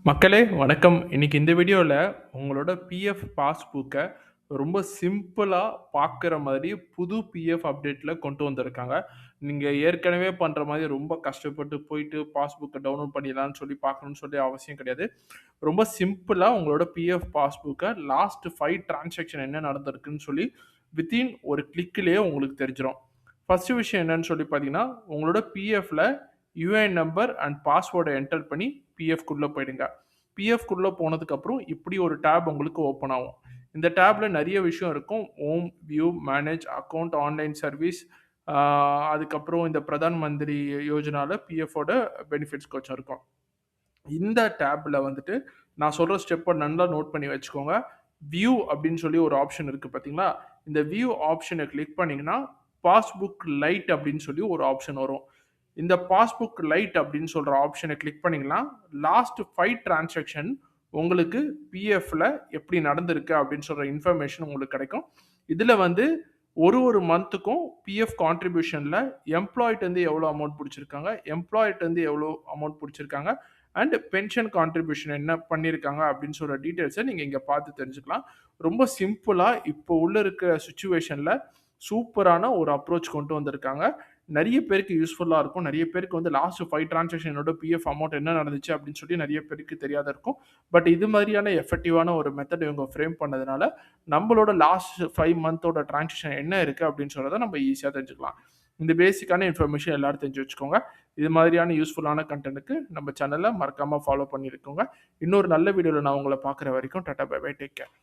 மக்களே வணக்கம். இன்னைக்கு இந்த வீடியோல உங்களோட பிஎஃப் பாஸ்புக்க ரொம்ப சிம்பிளா பார்க்குற மாதிரி புது பிஎஃப் அப்டேட்ல கொண்டு வந்திருக்காங்க. நீங்க ஏற்கனவே பண்ற மாதிரி ரொம்ப கஷ்டப்பட்டு போயிட்டு பாஸ்புக்க டவுன்லோட் பண்ணிடலான்னு சொல்லி பார்க்கணும்னு சொல்லி அவசியம் கிடையாது. ரொம்ப சிம்பிளா உங்களோட பிஎஃப் பாஸ்புக்க லாஸ்ட் 5 டிரான்சாக்ஷன் என்ன நடந்திருக்குன்னு சொல்லி வித்தின் ஒரு கிளிக்லயே உங்களுக்கு தெரிஞ்சிரும். ஃபர்ஸ்ட் விஷயம் என்னன்னு சொல்லி பார்த்தீங்கன்னா, உங்களோட பிஎஃப்ல யுஏஎன் நம்பர் அண்ட் பாஸ்வேர்ட என்டர் பண்ணி பிஎஃப்குள்ள போயிடுங்க. பிஎஃப்குள்ள போனதுக்கப்புறம் இப்படி ஒரு டேப் உங்களுக்கு ஓப்பன் ஆகும். இந்த டேப்ல நெறைய விஷயம் இருக்கும். Home, view, manage, account, online service, ஆ அதுக்கப்புறம் இந்த பிரதான் மந்திரி யோஜனால பிஎஃப்போட பெனிஃபிட்ஸ் கொஞ்சம் இருக்கும். இந்த டேப்ல வந்துட்டு நான் சொல்ற ஸ்டெப்ப நல்லா நோட் பண்ணி வச்சுக்கோங்க. வியூ அப்படின்னு சொல்லி ஒரு ஆப்ஷன் இருக்கு பார்த்தீங்களா? இந்த வியூ ஆப்ஷன கிளிக் பண்ணீங்கன்னா, பாஸ்புக் லைட் அப்படின்னு சொல்லி ஒரு ஆப்ஷன் வரும். இந்த பாஸ்புக் லைட் அப்படின்னு சொல்ற ஆப்ஷன கிளிக் பண்ணீங்கன்னா, லாஸ்ட் 5 டிரான்சாக்ஷன் உங்களுக்கு பிஎஃப்ல எப்படி நடந்திருக்கு அப்படின்னு சொல்ற இன்ஃபர்மேஷன் உங்களுக்கு கிடைக்கும். இதுல வந்து ஒரு மந்த்துக்கும் பிஎஃப் கான்ட்ரிபியூஷன்ல எம்ப்ளாயிட்டருந்து எவ்வளோ அமௌண்ட் புடிச்சிருக்காங்க, எம்ப்ளாயிட்டருந்து எவ்வளோ அமௌண்ட் புடிச்சிருக்காங்க அண்ட் பென்ஷன் கான்ட்ரிபியூஷன் என்ன பண்ணியிருக்காங்க அப்படின்னு சொல்ற டீட்டெயில்ஸ நீங்க இங்க பார்த்து தெரிஞ்சுக்கலாம். ரொம்ப சிம்பிளா இப்போ உள்ள இருக்கிற சிச்சுவேஷன்ல சூப்பரான ஒரு அப்ரோச் கொண்டு வந்திருக்காங்க. நெறைய பேருக்கு யூஸ்ஃபுல்லா இருக்கும். நெறைய பேருக்கு வந்து லாஸ்ட் 5 டிரான்சாக்ஷன் என்னோட பிஎஃப் அமௌண்ட் என்ன நடந்துச்சு அப்படின்னு சொல்லி நெறைய பேருக்கு தெரியாத இருக்கும். பட் இது மாதிரியான எஃபெக்டிவான ஒரு மெத்தட் இவங்க ஃப்ரேம் பண்ணதுனால, நம்மளோட லாஸ்ட் 5 மந்தோட டிரான்சாக்ஷன் என்ன இருக்கு அப்படின்னு சொல்றத நம்ம ஈஸியா தெரிஞ்சுக்கலாம். இந்த பேசிக்கான இன்ஃபர்மேஷன் எல்லாரும் தெரிஞ்சு வச்சுக்கோங்க. இது மாதிரியான யூஸ்ஃபுல்லான கன்டென்ட்க்கு நம்ம சேனல மறக்காம ஃபாலோ பண்ணியிருக்கோங்க. இன்னொரு நல்ல வீடியோல நான் உங்கள பார்க்குற வரைக்கும் tata bye bye. Take care.